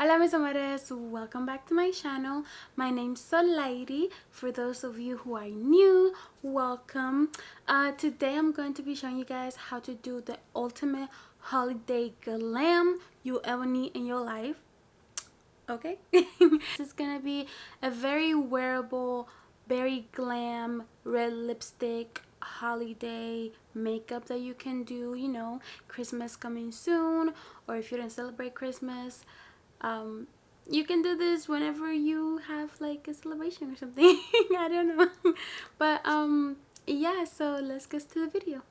Hola mis amores, welcome back to my channel. My name's Solairyamour. For those of you who are new, welcome. Today I'm going to be showing you guys how to do the ultimate holiday glam you ever need in your life. Okay? This is gonna be a very wearable, very glam red lipstick holiday makeup that you can do, you know, Christmas coming soon, or if you don't celebrate Christmas, you can do this whenever you have like a celebration or something. I don't know. But yeah, so let's get to the video.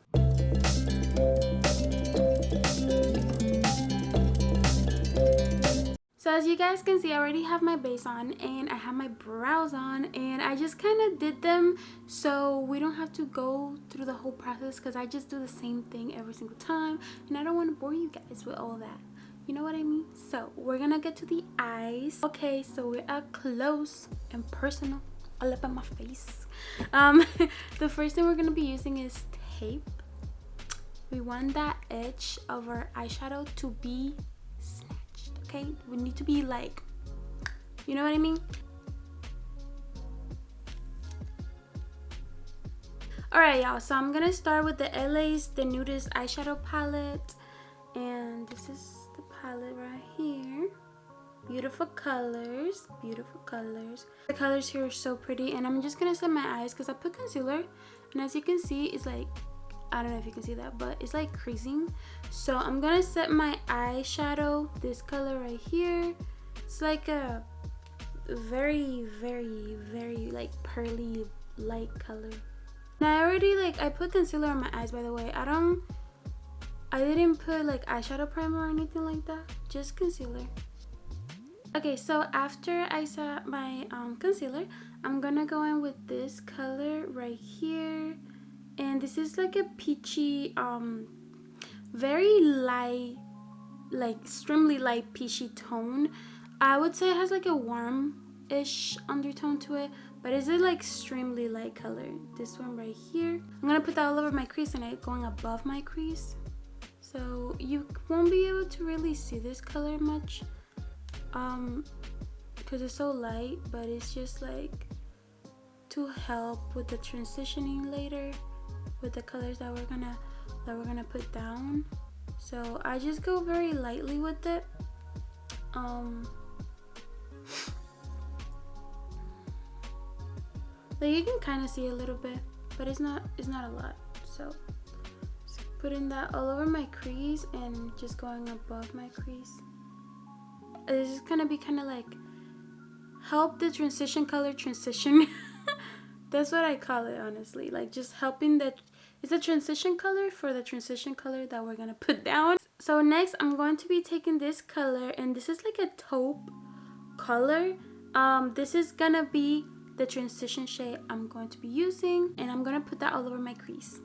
So as you guys can see, I already have my base on and I have my brows on, and I just kind of did them so we don't have to go through the whole process, because I just do the same thing every single time and I don't want to bore you guys with all that. You know what I mean? So we're gonna get to the eyes. Okay, so we're up close and personal, all up on my face. The first thing we're gonna be using is tape. We want that edge of our eyeshadow to be snatched. Okay, we need to be like, you know what I mean? Alright y'all, so I'm gonna start with the LA's The Nudist eyeshadow palette, and this is the palette right here. Beautiful colors, beautiful colors. The colors here are so pretty, and I'm just gonna set my eyes because I put concealer, and as you can see, it's like, I don't know if you can see that, but it's like creasing. So I'm gonna set my eyeshadow, this color right here. It's like a very like pearly light color. And I already I put concealer on my eyes, by the way. I didn't put like eyeshadow primer or anything like that, just concealer. Okay, so after I set my concealer, I'm gonna go in with this color right here, and this is like a peachy, very light, like extremely light peachy tone. I would say it has like a warm-ish undertone to it, but it's a like extremely light color. This one right here, I'm gonna put that all over my crease and going above my crease, so you won't be able to really see this color much, because it's so light, but it's just like to help with the transitioning later with the colors that we're gonna put down. So I just go very lightly with it. Like you can kind of see a little bit, but it's not a lot. So just putting that all over my crease and just going above my crease. This is gonna be kind of like help the transition color transition. That's what I call it, honestly. Like just helping that it's a transition color for the transition color that we're gonna put down. So next I'm going to be taking this color, and this is like a taupe color. This is gonna be the transition shade I'm going to be using, and I'm gonna put that all over my crease.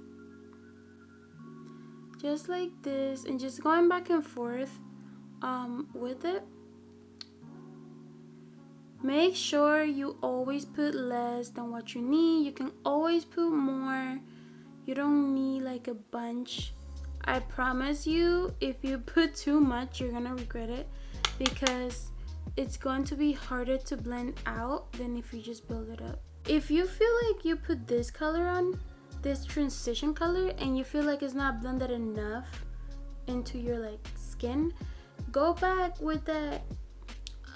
Just like this, and just going back and forth with it. Make sure you always put less than what you need. You can always put more. You don't need like a bunch. I promise you, if you put too much, you're gonna regret it, because it's going to be harder to blend out than if you just build it up. If you feel like you put this color on, this transition color, and you feel like it's not blended enough into your like skin, go back with that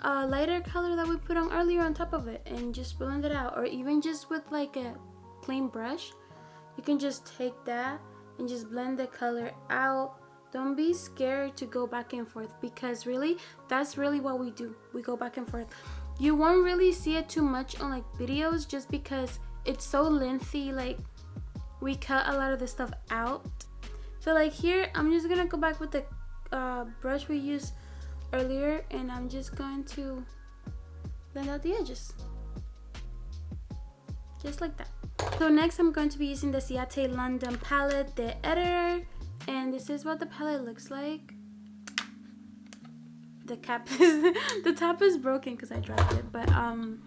lighter color that we put on earlier on top of it and just blend it out. Or even just with like a plain brush, you can just take that and just blend the color out. Don't be scared to go back and forth, because really that's really what we do. We go back and forth. You won't really see it too much on like videos, just because it's so lengthy. Like we cut a lot of the stuff out. So like here, I'm just gonna go back with the brush we used earlier, and I'm just going to blend out the edges just like that. So next I'm going to be using the Ciate London palette, the editor, and this is what the palette looks like. The cap is the top is broken because I dropped it, but I'm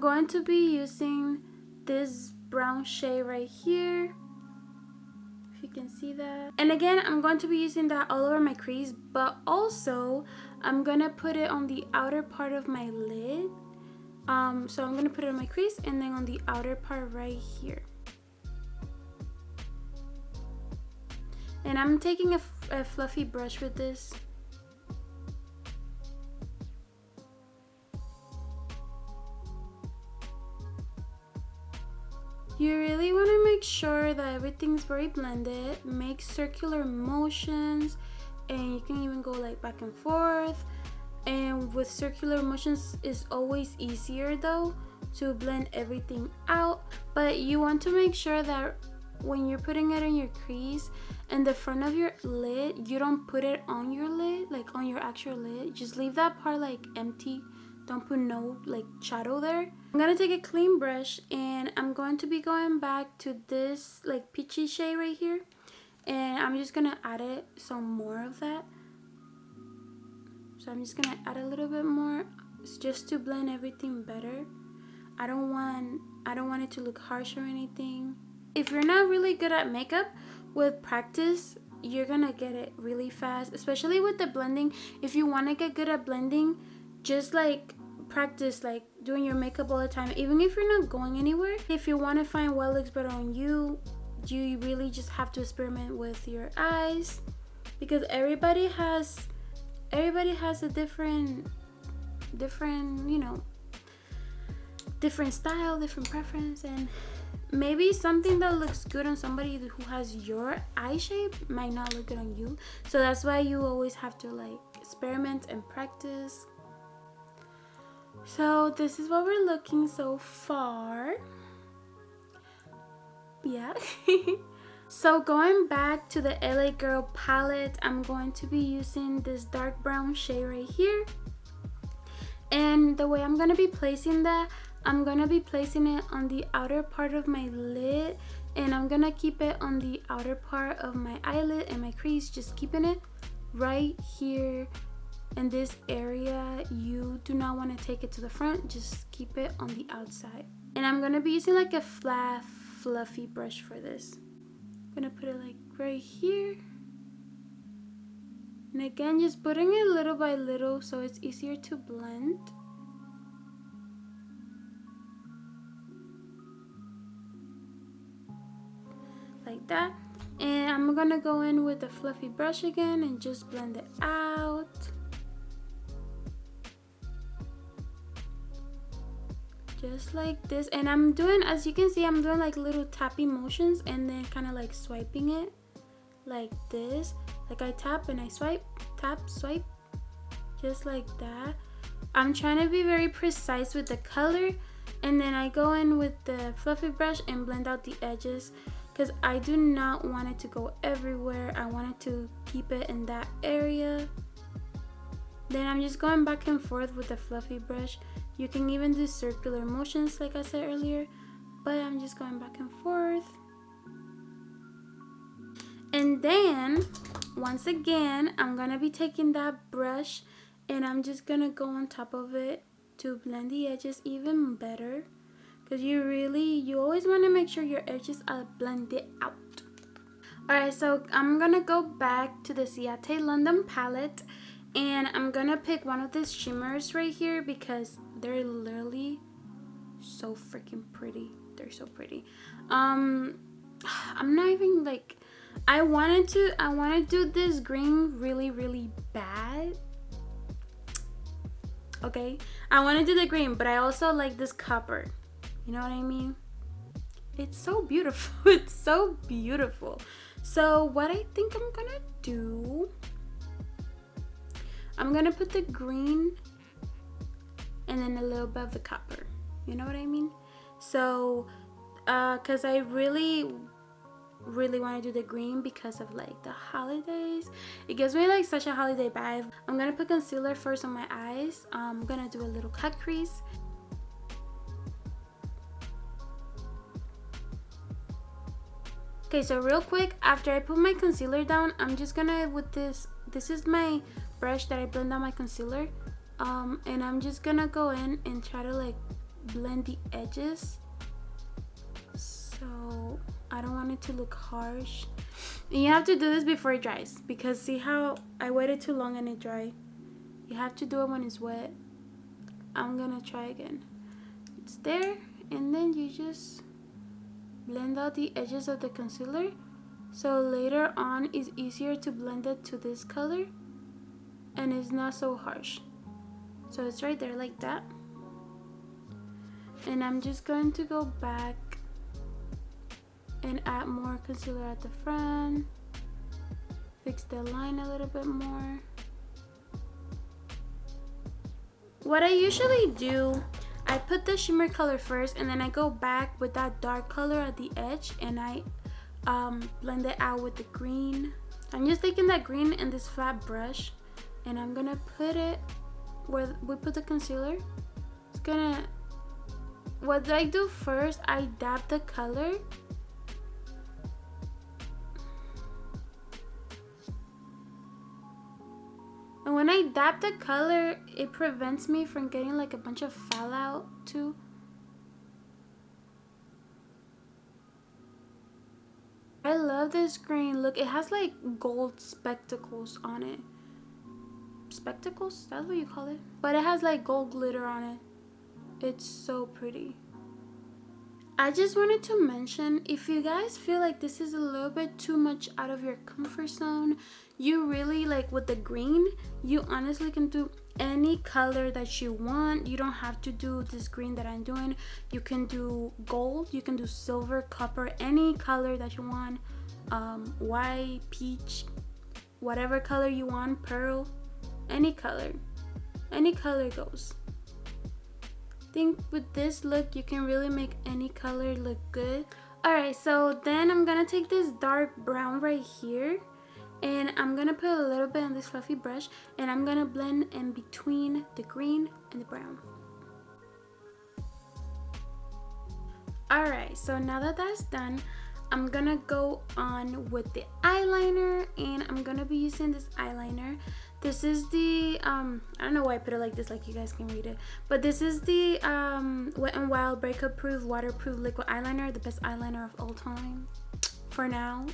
going to be using this brown shade right here. If you can see that. And again, I'm going to be using that all over my crease, but also I'm gonna put it on the outer part of my lid. So I'm gonna put it on my crease and then on the outer part right here. And I'm taking a fluffy brush with this. You really want to make sure that everything's very blended. Make circular motions, and you can even go like back and forth. And with circular motions is always easier though to blend everything out. But you want to make sure that when you're putting it in your crease and the front of your lid, you don't put it on your lid, like on your actual lid. Just leave that part like empty. Don't put no like shadow there. I'm gonna take a clean brush and I'm going to be going back to this like peachy shade right here, and I'm just gonna add it some more of that. So I'm just gonna add a little bit more just to blend everything better. I don't want it to look harsh or anything. If you're not really good at makeup, with practice you're gonna get it really fast, especially with the blending. If you want to get good at blending, just like practice like doing your makeup all the time, even if you're not going anywhere. If you want to find what looks better on you, you really just have to experiment with your eyes, because everybody has a different you know, different style, different preference, and maybe something that looks good on somebody who has your eye shape might not look good on you. So that's why you always have to like experiment and practice. So this is what we're looking so far. Yeah. So going back to the LA Girl palette, I'm going to be using this dark brown shade right here. And the way I'm going to be placing that, I'm going to be placing it on the outer part of my lid, and I'm going to keep it on the outer part of my eyelid and my crease, just keeping it right here in this area. You do not want to take it to the front, just keep it on the outside. And I'm going to be using like a flat fluffy brush for this. I'm going to put it like right here. And again, just putting it little by little so it's easier to blend. Like that. And I'm gonna go in with the fluffy brush again and just blend it out. Just like this. And I'm doing, as you can see, I'm doing like little tapping motions and then kind of like swiping it like this. Like I tap and I swipe, tap, swipe, just like that. I'm trying to be very precise with the color, and then I go in with the fluffy brush and blend out the edges, because I do not want it to go everywhere. I want it to keep it in that area. Then I'm just going back and forth with the fluffy brush. You can even do circular motions like I said earlier, but I'm just going back and forth. And then once again, I'm gonna be taking that brush and I'm just gonna go on top of it to blend the edges even better, because you always want to make sure your edges are blended out. Alright, so I'm gonna go back to the Ciate London palette, and I'm gonna pick one of these shimmers right here because they're literally so freaking pretty. They're so pretty. I'm not even like, I want to do this green really bad. Okay, I want to do the green, but I also like this copper. You know what I mean? It's so beautiful. It's so beautiful. So what I think I'm gonna do, I'm gonna put the green and then a little bit of the copper. You know what I mean? So because I really want to do the green because of like the holidays. It gives me like such a holiday vibe. I'm gonna put concealer first on my eyes. I'm gonna do a little cut crease. Okay, so real quick, after I put my concealer down, I'm just gonna, with this is my brush that I blend out my concealer, and I'm just gonna go in and try to like blend the edges. So I don't want it to look harsh. And you have to do this before it dries, because see how I waited too long and it dried? You have to do it when it's wet. I'm gonna try again. It's there, and then you just blend out the edges of the concealer, so later on it's easier to blend it to this color and it's not so harsh. So it's right there like that. And I'm just going to go back and add more concealer at the front, fix the line a little bit more. What I usually do, I put the shimmer color first, and then I go back with that dark color at the edge, and I blend it out with the green. I'm just taking that green and this flat brush, and I'm gonna put it where we put the concealer. What I do first, I dab the color. And when I dab the color, it prevents me from getting like a bunch of fallout too. I love this green. Look, it has like gold spectacles on it. Spectacles? That's what you call it? But it has like gold glitter on it. It's so pretty. I just wanted to mention, if you guys feel like this is a little bit too much out of your comfort zone, you really like with the green, you honestly can do any color that you want. You don't have to do this green that I'm doing. You can do gold, you can do silver, copper, any color that you want. White, peach, whatever color you want, pearl, any color goes. I think with this look you can really make any color look good. Alright, so then I'm gonna take this dark brown right here, and I'm gonna put a little bit on this fluffy brush, and I'm gonna blend in between the green and the brown. Alright, so now that that's done, I'm gonna go on with the eyeliner, and I'm gonna be using this eyeliner. This is the I don't know why I put it like this, like you guys can read it, but this is the Wet n Wild breakup proof waterproof liquid eyeliner, the best eyeliner of all time for now.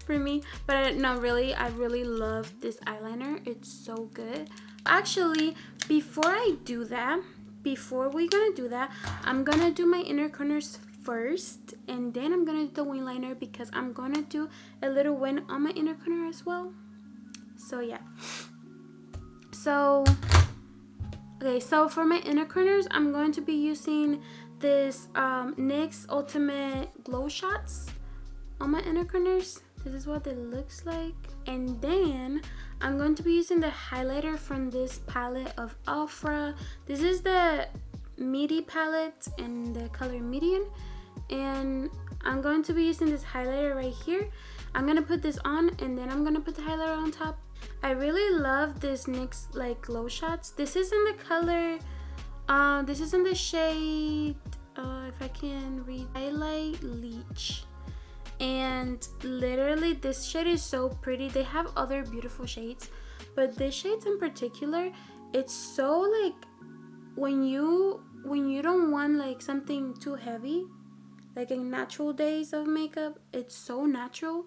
For me. But no, really, I really love this eyeliner. It's so good. Actually, before we're gonna do that, I'm gonna do my inner corners first, and then I'm gonna do the wing liner, because I'm gonna do a little wing on my inner corner as well. So yeah, so for my inner corners, I'm going to be using this NYX Ultimate Glow Shots on my inner corners. This is what it looks like. And then I'm going to be using the highlighter from this palette of Alpha. This is the Midi palette in the color Medium, and I'm going to be using this highlighter right here. I'm gonna put this on, and then I'm gonna put the highlighter on top. I really love this NYX like Glow Shots. This is in the color, this is in the shade, if I can read, Highlight Leech. And literally this shade is so pretty. They have other beautiful shades, but this shade in particular, it's so like, when you don't want like something too heavy, like in natural days of makeup, it's so natural.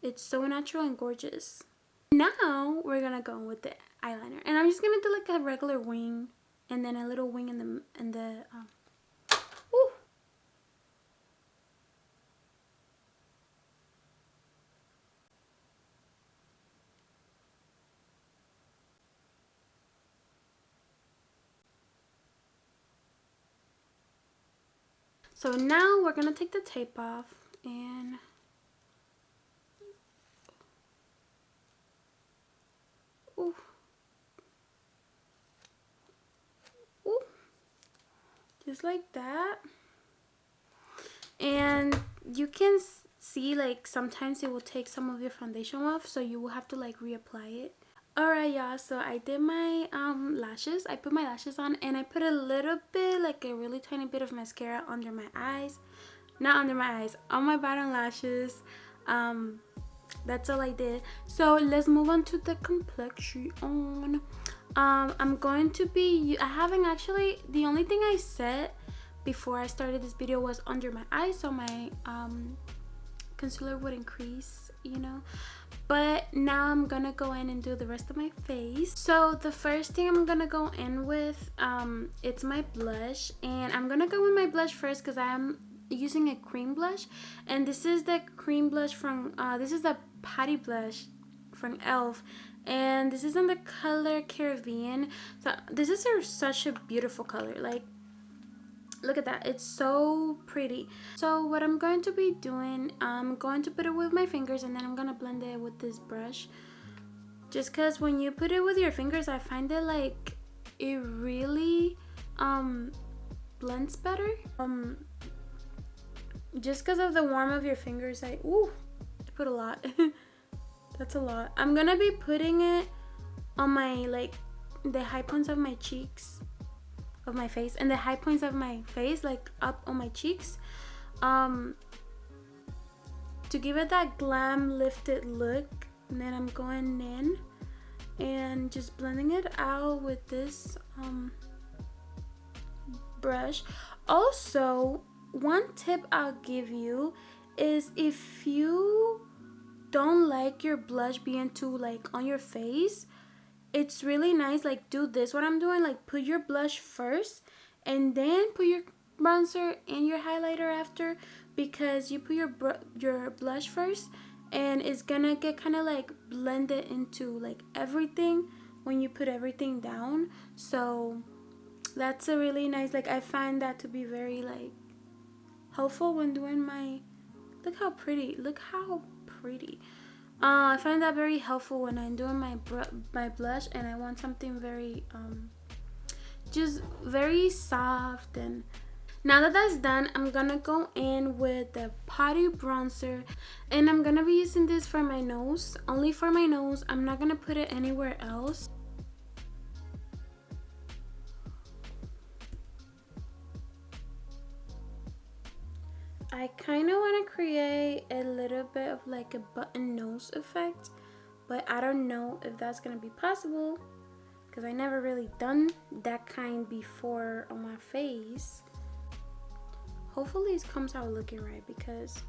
It's so natural and gorgeous. Now we're gonna go with the eyeliner, and I'm just gonna do like a regular wing, and then a little wing in the woo. So now we're gonna take the tape off, and ooh. Ooh. Just like that. And you can see like sometimes it will take some of your foundation off, so you will have to like reapply it. Alright y'all, so I did my lashes. I put my lashes on, and I put a little bit, like a really tiny bit of mascara under my eyes. Not under my eyes, on my bottom lashes. That's all I did. So let's move on to the complexion. I'm going to be, I haven't actually, the only thing I said before I started this video was under my eyes. So my concealer would increase, you know. But now I'm gonna go in and do the rest of my face. So the first thing I'm gonna go in with, it's my blush, and I'm gonna go with my blush first because I'm using a cream blush, and this is the cream blush from this is the Patty blush from e.l.f. and this is in the color Caribbean. So this is such a beautiful color. Like, look at that, it's so pretty. So what I'm going to be doing, I'm going to put it with my fingers, and then I'm gonna blend it with this brush, just because when you put it with your fingers, I find it like it really blends better, just because of the warmth of your fingers. I put a lot. That's a lot. I'm gonna be putting it on my, like, the high points of my cheeks of my face, and the high points of my face, like up on my cheeks, to give it that glam lifted look. And then I'm going in and just blending it out with this brush. Also, one tip I'll give you is, if you don't like your blush being too like on your face, it's really nice, like, do this what I'm doing, like put your blush first and then put your bronzer and your highlighter after, because you put your blush first and it's gonna get kind of like blended into like everything when you put everything down. So that's a really nice, like, I find that to be very like helpful when doing my, look how pretty, I find that very helpful when I'm doing my blush and I want something very just very soft. And now that that's done, I'm gonna go in with the Potty bronzer, and I'm gonna be using this for my nose, only for my nose. I'm not gonna put it anywhere else. I kind of want to create a little bit of like a button nose effect, but I don't know if that's going to be possible because I never really done that kind before on my face. Hopefully it comes out looking right, because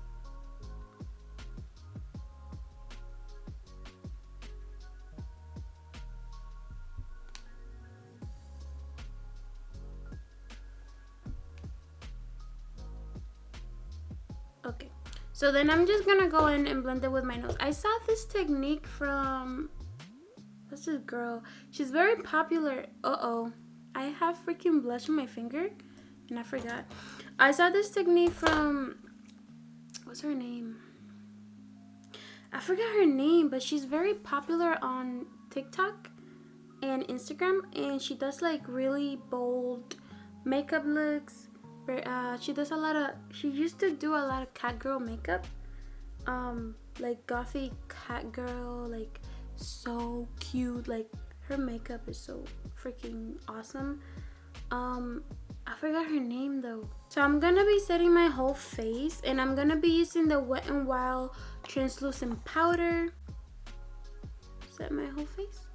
okay, so then I'm just gonna go in and blend it with my nose. I saw this technique from, what's this girl? She's very popular. I have freaking blush on my finger and I forgot. I saw this technique from, what's her name? I forgot her name, but she's very popular on TikTok and Instagram, and she does like really bold makeup looks. She does a lot of, she used to do a lot of cat girl makeup, like gothic cat girl, like so cute. Like, her makeup is so freaking awesome. I forgot her name though. So I'm gonna be setting my whole face, and I'm gonna be using the Wet n Wild translucent powder. Set my whole face.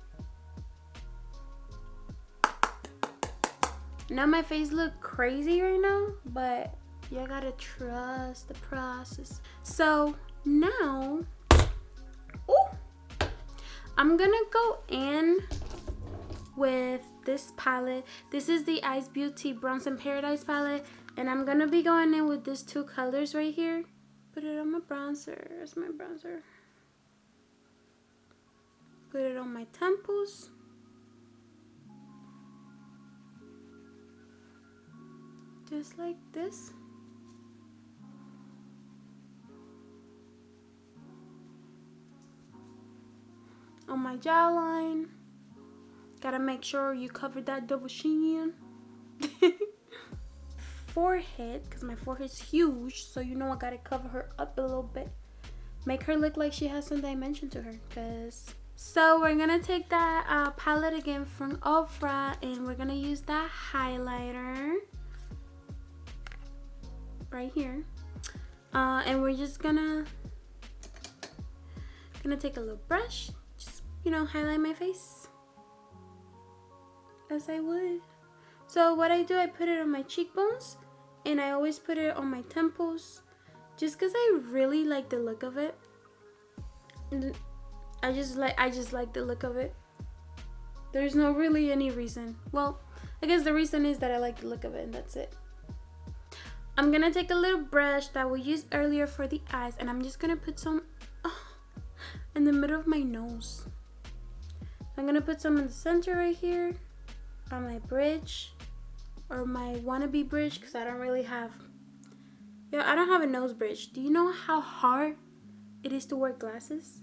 Now my face look crazy right now, but you gotta trust the process. So now, I'm gonna go in with this palette. This is the Ice Beauty Bronze in Paradise palette, and I'm gonna be going in with these two colors right here. Put it on my bronzer. There's my bronzer. Put it on my temples. Just like this. On my jawline. Gotta make sure you cover that double chin. Forehead, because my forehead's huge, so you know I gotta cover her up a little bit. Make her look like she has some dimension to her. So we're gonna take that palette again from Ofra, and we're gonna use that highlighter right here, and we're just gonna take a little brush, just, you know, highlight my face as I would. So what I do, I put it on my cheekbones, and I always put it on my temples, just because I really like the look of it. I just like the look of it. There's no really any reason. Well, I guess the reason is that I like the look of it, and that's it. I'm gonna take a little brush that we used earlier for the eyes, and I'm just gonna put some in the middle of my nose. I'm gonna put some in the center right here on my bridge, or my wannabe bridge, because I don't really have, I don't have a nose bridge. Do you know how hard it is to wear glasses?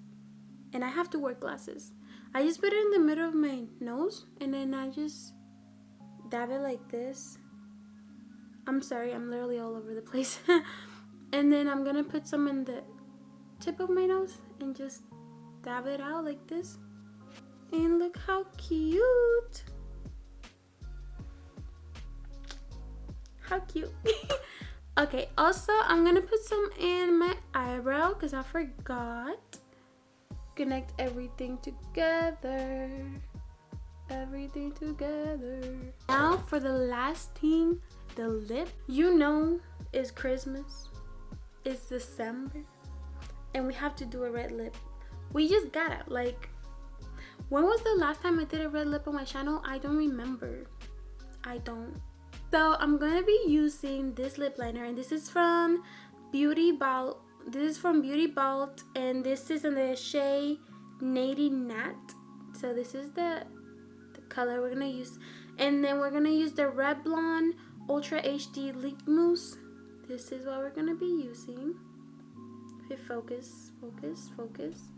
And I have to wear glasses. I just put it in the middle of my nose, and then I just dab it like this. I'm sorry, I'm literally all over the place. And then I'm gonna put some in the tip of my nose and just dab it out like this. And look how cute. How cute. Okay, also I'm gonna put some in my eyebrow because I forgot. Connect everything together. Everything together. Now for the last thing, the lip. You know it's Christmas. It's December. And we have to do a red lip. We just gotta, like, when was the last time I did a red lip on my channel? I don't remember. I don't. So I'm gonna be using this lip liner, and this is from Beauty Balt. This is from Beauty Balt, and this is in the shade Nady Nat. So this is the color we're gonna use, and then we're gonna use the Red Blonde Ultra HD Lip Mousse. This is what we're gonna be using. Okay, focus, focus, focus.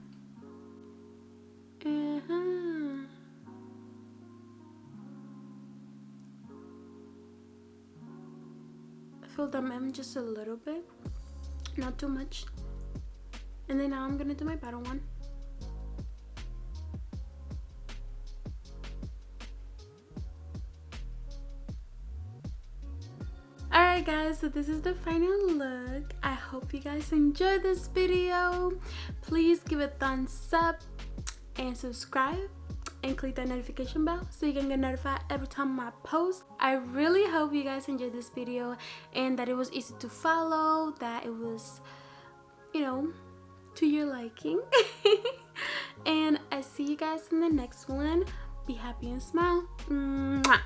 Fill them in just a little bit, not too much. And then now I'm gonna do my bottom one. Alright guys, so this is the final look. I hope you guys enjoyed this video. Please give it a thumbs up and subscribe and click that notification bell so you can get notified every time I post. I really hope you guys enjoyed this video and that it was easy to follow, that it was, you know, to your liking. And I see you guys in the next one. Be happy and smile. Mwah.